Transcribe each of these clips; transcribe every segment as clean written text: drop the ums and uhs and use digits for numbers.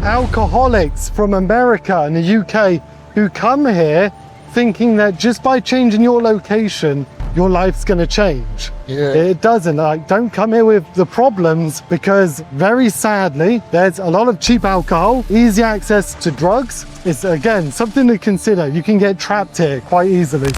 alcoholics from America and the UK who come here thinking that just by changing your location, your life's gonna change. Yeah. It doesn't. Like, don't come here with the problems, because very sadly, there's a lot of cheap alcohol, easy access to drugs. It's, again, something to consider. You can get trapped here quite easily.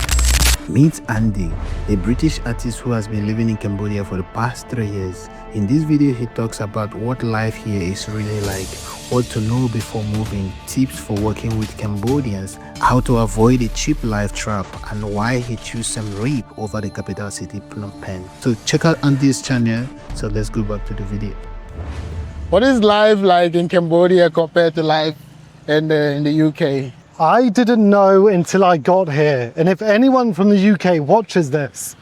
Meet Andy, a British artist who has been living in Cambodia for the past 3 years. In this video, he talks about what life here is really like, what to know before moving, tips for working with Cambodians, how to avoid a cheap life trap, and why he chose Siem Reap over the capital city Phnom Penh. So check out Andy's channel. So let's go back to the video. What is life like in Cambodia compared to life in the UK? I didn't know until I got here. And if anyone from the UK watches this,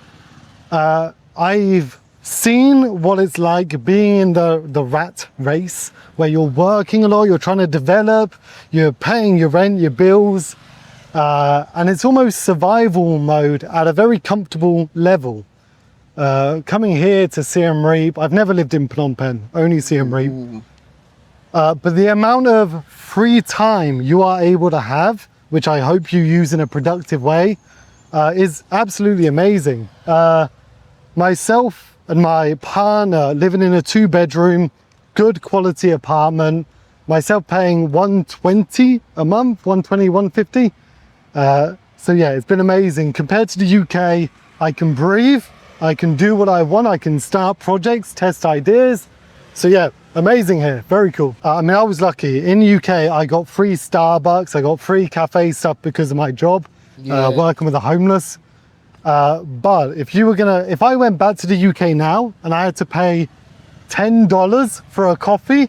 I've seen what it's like being in the rat race, where you're working a lot, you're trying to develop, you're paying your rent, your bills, and it's almost survival mode at a very comfortable level. Coming here to Siem Reap, I've never lived in Phnom Penh, only Siem Reap. But the amount of free time you are able to have, which I hope you use in a productive way, is absolutely amazing. Myself and my partner living in a 2-bedroom, good quality apartment, myself paying $120 a month, $120, $150. So yeah, it's been amazing. Compared to the UK, I can breathe, I can do what I want, I can start projects, test ideas. So yeah, amazing here, very cool. I mean, I was lucky. In the UK, I got free Starbucks, I got free cafe stuff because of my job, working with the homeless. But if I went back to the UK now and I had to pay $10 for a coffee,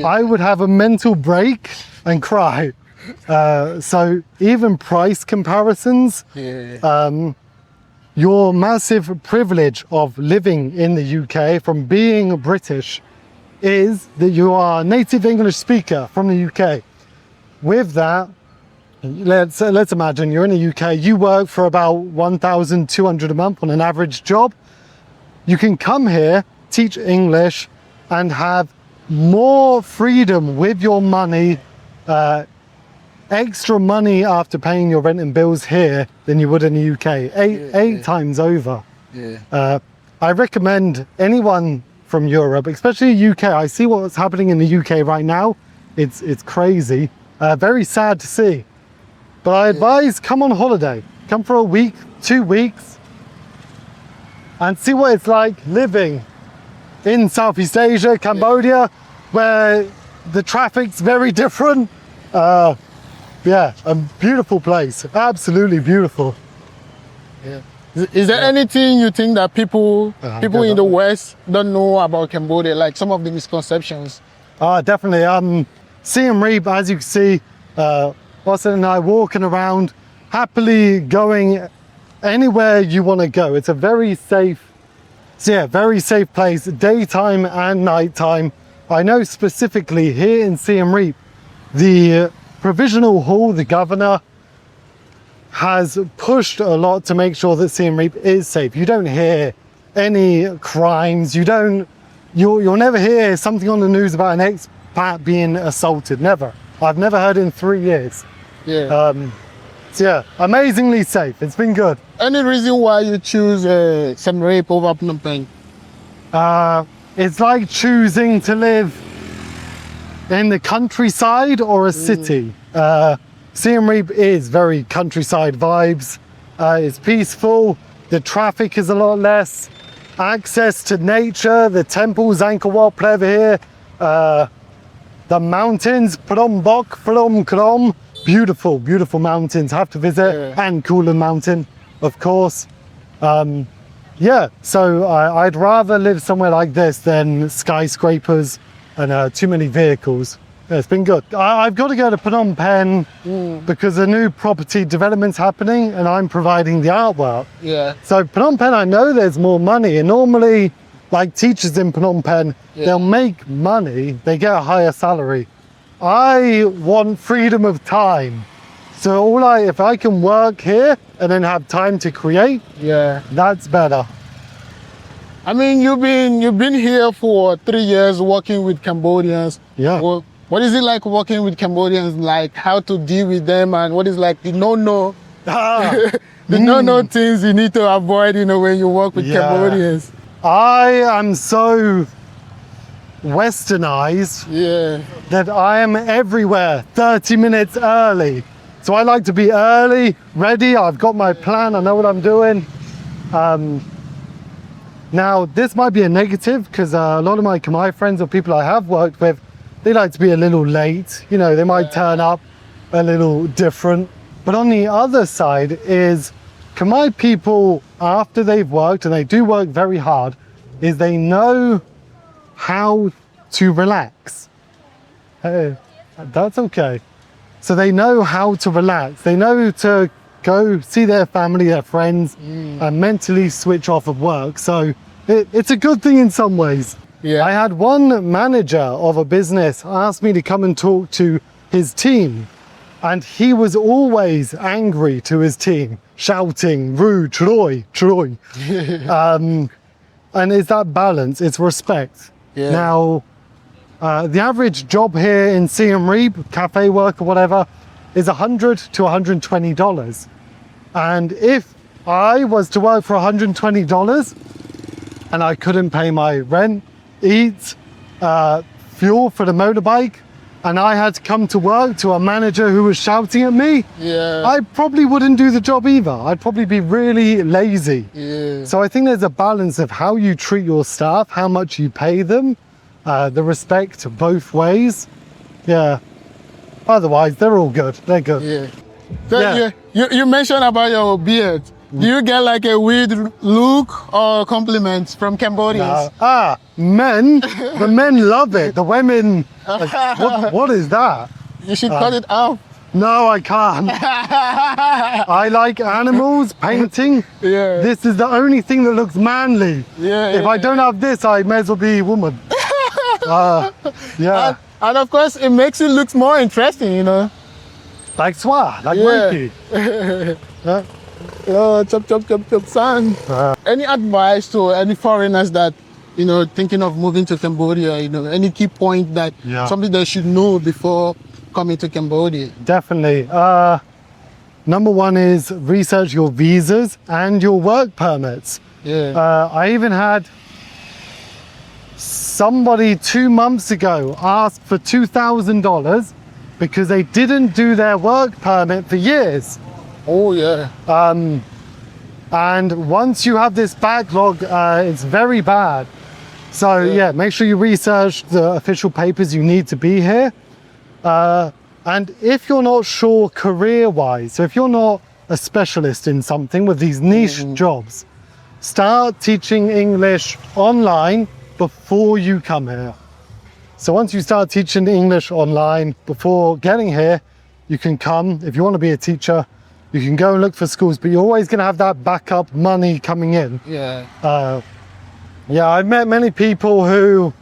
I would have a mental break and cry. So even price comparisons, your massive privilege of living in the UK from being British is that you are a native English speaker from the UK. With that, let's imagine you're in the UK, you work for about 1,200 a month on an average job. You can come here, teach English, and have more freedom with your money, extra money after paying your rent and bills here than you would in the UK, eight times over. I recommend anyone from Europe, especially UK, I see what's happening in the UK right now. It's crazy, very sad to see. But I advise, come on holiday, come for a week, 2 weeks, and see what it's like living in Southeast Asia, Cambodia, where the traffic's very different. Yeah, a beautiful place, absolutely beautiful. Is there anything you think that people in the West don't know about Cambodia, like some of the misconceptions? Definitely. Siem Reap, as you can see, Austin and I walking around, happily going anywhere you want to go. It's a very safe, very safe place, daytime and nighttime. I know specifically here in Siem Reap, the Provisional Hall, the governor, has pushed a lot to make sure that Siem Reap is safe. You don't hear any crimes. You'll never hear something on the news about an expat being assaulted. Never. I've never heard in 3 years. So yeah, amazingly safe. It's been good. Any reason why you choose Siem Reap over Phnom Penh? It's like choosing to live in the countryside or a city. Siem Reap is very countryside vibes. It's peaceful. The traffic is a lot less. Access to nature, the temples, Angkor Wat, Pleva here. The mountains, Phnom Bok, Phnom Krom. Beautiful, beautiful mountains. Have to visit. And Kulin Mountain, of course. So I'd rather live somewhere like this than skyscrapers and too many vehicles. Yeah, it's been good. I've got to go to Phnom Penh because a new property development's happening and I'm providing the artwork. So Phnom Penh, I know there's more money, and normally, like teachers in Phnom Penh, they'll make money, they get a higher salary. I want freedom of time. So if I can work here and then have time to create, that's better. I mean, you've been here for 3 years working with Cambodians. What is it like working with Cambodians? Like how to deal with them, and what is like the no-no, the no-no things you need to avoid, you know, when you work with Cambodians? I am so westernized that I am everywhere 30 minutes early. So I like to be early, ready. I've got my plan. I know what I'm doing. Now, this might be a negative because a lot of my Khmer friends or people I have worked with, they like to be a little late. You know, they might turn up a little different. But on the other side is Khmer people, after they've worked, and they do work very hard, is they know how to relax. Hey, that's okay. So they know how to relax. They know to go see their family, their friends, and mentally switch off of work. So it's a good thing in some ways. Yeah. I had one manager of a business ask me to come and talk to his team. And he was always angry to his team, shouting, rude, Troy. And it's that balance, it's respect. Yeah. Now, the average job here in Siem Reap, cafe work or whatever, is $100 to $120. And if I was to work for $120 and I couldn't pay my rent, eat, fuel for the motorbike, and I had to come to work to a manager who was shouting at me, I probably wouldn't do the job either. I'd probably be really lazy. So I think there's a balance of how you treat your staff, how much you pay them, the respect both ways. Otherwise, they're all good. They're good. So you mentioned about your beard. Do you get like a weird look or compliments from Cambodians? Men. The men love it. The women, like, what is that? You should cut it off. No, I can't. I like animals, painting. This is the only thing that looks manly. If I don't have this, I may as well be a woman. And of course, it makes it look more interesting, you know. Like swa, like Reiki. Chop, son. Any advice to any foreigners that, you know, thinking of moving to Cambodia, you know, any key point that something they should know before coming to Cambodia? Definitely. Number one is research your visas and your work permits. I even had somebody 2 months ago ask for $2,000 because they didn't do their work permit for years. And once you have this backlog, it's very bad. So make sure you research the official papers you need to be here. And if you're not sure career-wise, so if you're not a specialist in something with these niche jobs, start teaching English online before you come here. So once you start teaching English online before getting here, you can come. If you want to be a teacher, you can go and look for schools, but you're always going to have that backup money coming in. I've met many people who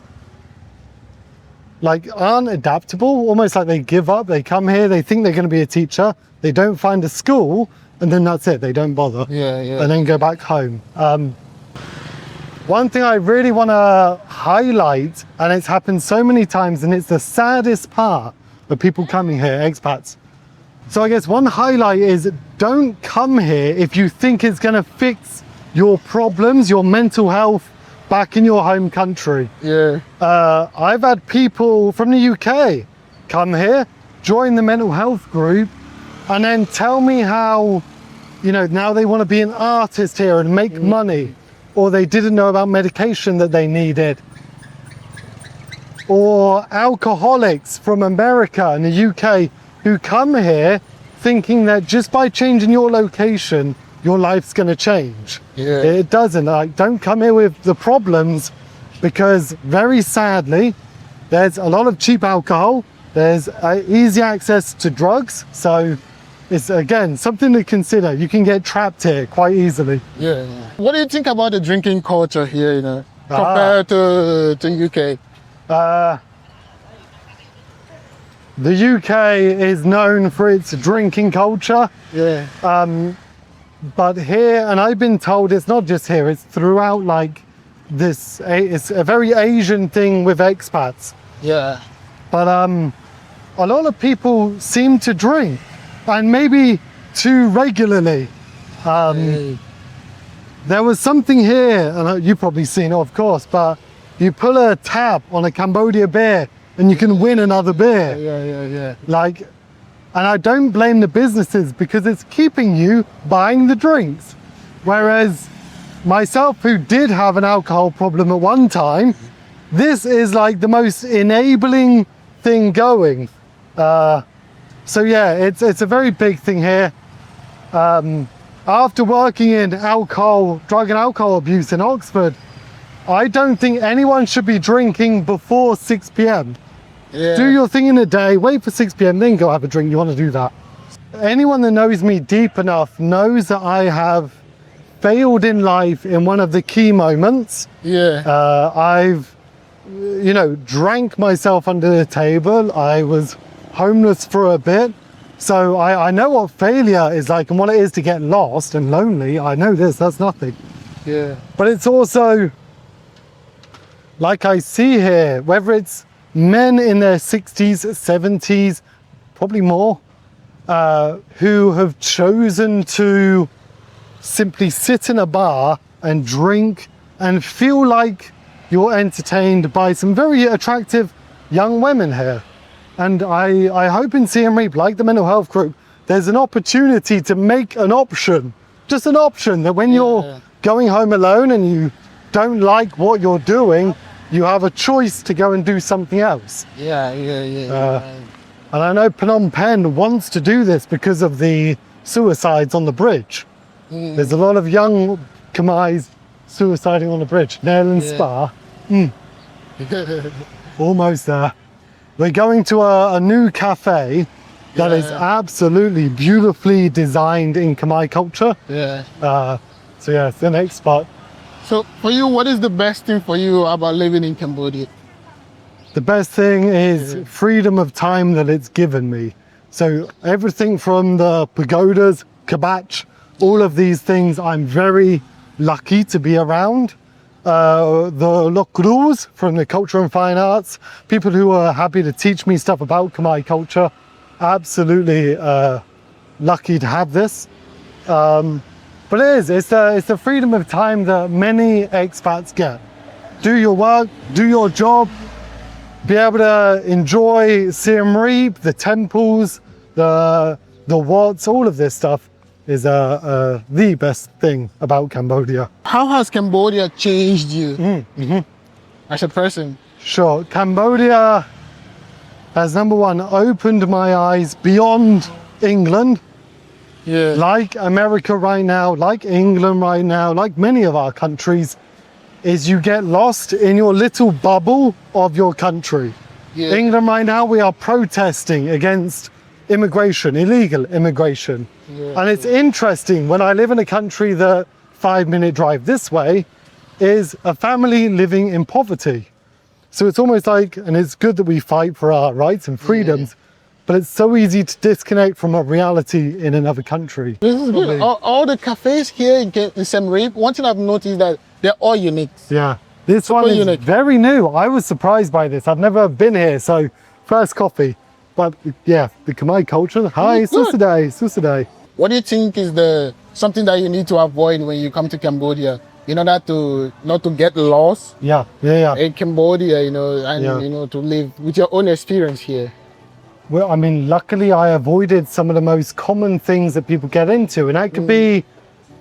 like aren't adaptable, almost like they give up. They come here, they think they're going to be a teacher, they don't find a school, and then that's it, they don't bother. And then go back home. One thing I really want to highlight, and it's happened so many times, and it's the saddest part of people coming here, expats. So I guess one highlight is don't come here if you think it's going to fix your problems, your mental health back in your home country. I've had people from the UK come here, join the mental health group, and then tell me how, you know, now they want to be an artist here and make money, or they didn't know about medication that they needed. Or alcoholics from America and the UK who come here thinking that just by changing your location, your life's going to change. It doesn't. Like, don't come here with the problems, because very sadly, there's a lot of cheap alcohol. There's easy access to drugs. So it's, again, something to consider. You can get trapped here quite easily. What do you think about the drinking culture here, you know, compared to UK? The UK is known for its drinking culture. But here, and I've been told it's not just here, it's throughout, like this, it's a very Asian thing with expats. But a lot of people seem to drink, and maybe too regularly. There was something here, and you've probably seen it, of course, but you pull a tab on a Cambodia beer and you can win another beer. Yeah. Like, and I don't blame the businesses because it's keeping you buying the drinks. Whereas myself, who did have an alcohol problem at one time, this is like the most enabling thing going. So yeah, it's a very big thing here. After working in drug and alcohol abuse in Oxford, I don't think anyone should be drinking before 6 p.m. Yeah. Do your thing in the day, wait for 6 p.m, then go have a drink. You want to do that. Anyone that knows me deep enough knows that I have failed in life in one of the key moments. Yeah. I've, drank myself under the table. I was homeless for a bit. So I know what failure is like and what it is to get lost and lonely. I know that's nothing. Yeah. But it's also, like I see here, whether it's men in their 60s, 70s, probably more, who have chosen to simply sit in a bar and drink and feel like you're entertained by some very attractive young women here. And I hope in Siem Reap, like the mental health group, there's an opportunity to make an option, just an option that when you're going home alone and you don't like what you're doing, you have a choice to go and do something else. Yeah. And I know Phnom Penh wants to do this because of the suicides on the bridge. There's a lot of young Khmers suiciding on the bridge. Nell and Spa. Almost there. We're going to a new cafe that is absolutely beautifully designed in Khmer culture. So yeah, it's the next spot. So for you, what is the best thing for you about living in Cambodia? The best thing is freedom of time that it's given me. So everything from the pagodas, kabach, all of these things I'm very lucky to be around. The Lokrus from the culture and fine arts, people who are happy to teach me stuff about Khmer culture, absolutely lucky to have this. But it's the freedom of time that many expats get. Do your work, do your job, be able to enjoy Siem Reap, the temples, the Wats, all of this stuff is the best thing about Cambodia. How has Cambodia changed you as a person? Sure, Cambodia has, number one, opened my eyes beyond England. Yeah. Like America right now, like England right now, like many of our countries, is you get lost in your little bubble of your country. Yeah. England right now, we are protesting against immigration, illegal immigration. And it's interesting, when I live in a country that 5-minute drive this way is a family living in poverty. So it's almost like, and it's good that we fight for our rights and freedoms, but it's so easy to disconnect from a reality in another country. This is good. All the cafes here in Siem Reap, one thing I've noticed that they're all unique. Yeah, this one is unique. very new. I was surprised by this. I've never been here, so first coffee. But yeah, the Khmer culture, hi, Susaday. What do you think is something that you need to avoid when you come to Cambodia in order to not to get lost in Cambodia, and to live with your own experience here? Well, I mean, luckily I avoided some of the most common things that people get into, and that could be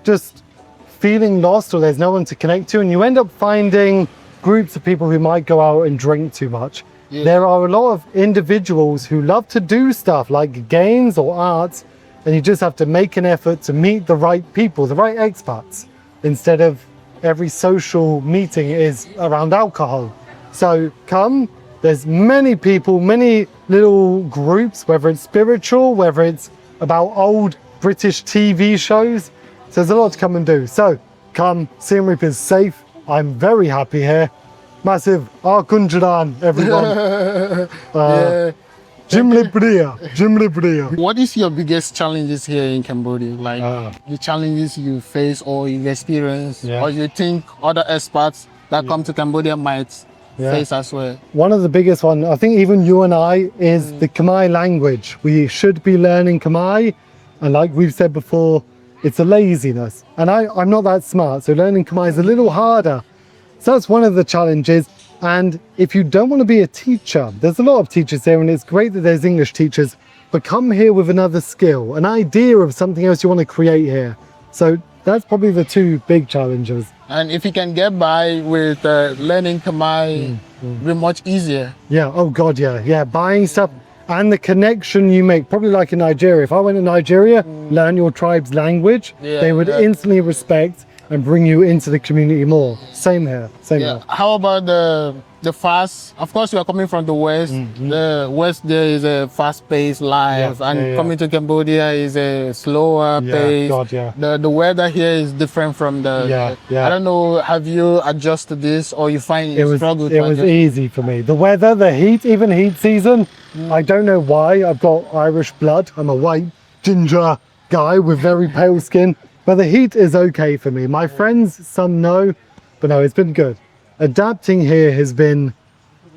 just feeling lost or there's no one to connect to, and you end up finding groups of people who might go out and drink too much. There are a lot of individuals who love to do stuff like games or arts, and you just have to make an effort to meet the right people, the right expats, instead of every social meeting is around alcohol. So come, there's many people, many little groups, whether it's spiritual, whether it's about old British TV shows. So there's a lot to come and do. So come, Siem Reap is safe. I'm very happy here. Massive Kunjadan, everyone. Jimli Bria. What is your biggest challenges here in Cambodia? Like the challenges you face or you experience, or you think other expats that come to Cambodia might face as well. One of the biggest one, I think even you and I, is the Khmer language. We should be learning Khmer, and like we've said before, it's a laziness. And I'm not that smart, so learning Khmer is a little harder. So that's one of the challenges. And if you don't want to be a teacher, there's a lot of teachers there, and it's great that there's English teachers, but come here with another skill, an idea of something else you want to create here. So that's probably the two big challenges. And if you can get by with learning Khmer, it'll be much easier. Yeah, oh God, yeah. Buying stuff and the connection you make, probably like in Nigeria. If I went to Nigeria, learn your tribe's language, they would instantly respect and bring you into the community more. Same here, same here. How about the fast? Of course, you are coming from the West. The West there is a fast-paced life, and coming to Cambodia is a slower pace. God, The weather here is different from the. I don't know. Have you adjusted this, or you find it struggle? It was easy for me. The weather, the heat, even heat season. I don't know why. I've got Irish blood. I'm a white ginger guy with very pale skin. But the heat is okay for me. My friends, some know, but no, it's been good. Adapting here has been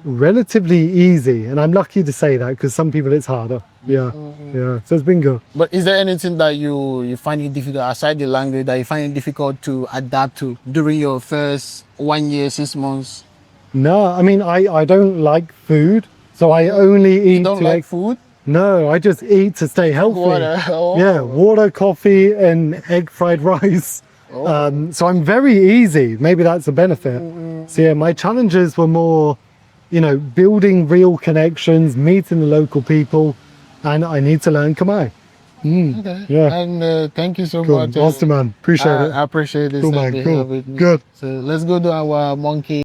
relatively easy, and I'm lucky to say that because some people it's harder. Yeah, so it's been good. But is there anything that you find it difficult, aside the language, that you find it difficult to adapt to during your first 1 year, 6 months? No, I mean, I don't like food, so I only eat. You don't like food? No, I just eat to stay healthy. Water. Yeah, water, coffee, and egg fried rice. So I'm very easy. Maybe that's a benefit. So yeah, my challenges were more, building real connections, meeting the local people, and I need to learn Khmer. Okay. Yeah. And thank you so Cool. much. Awesome, man. Appreciate it. I appreciate this. Cool, man. Cool. Good. So let's go to our monkey.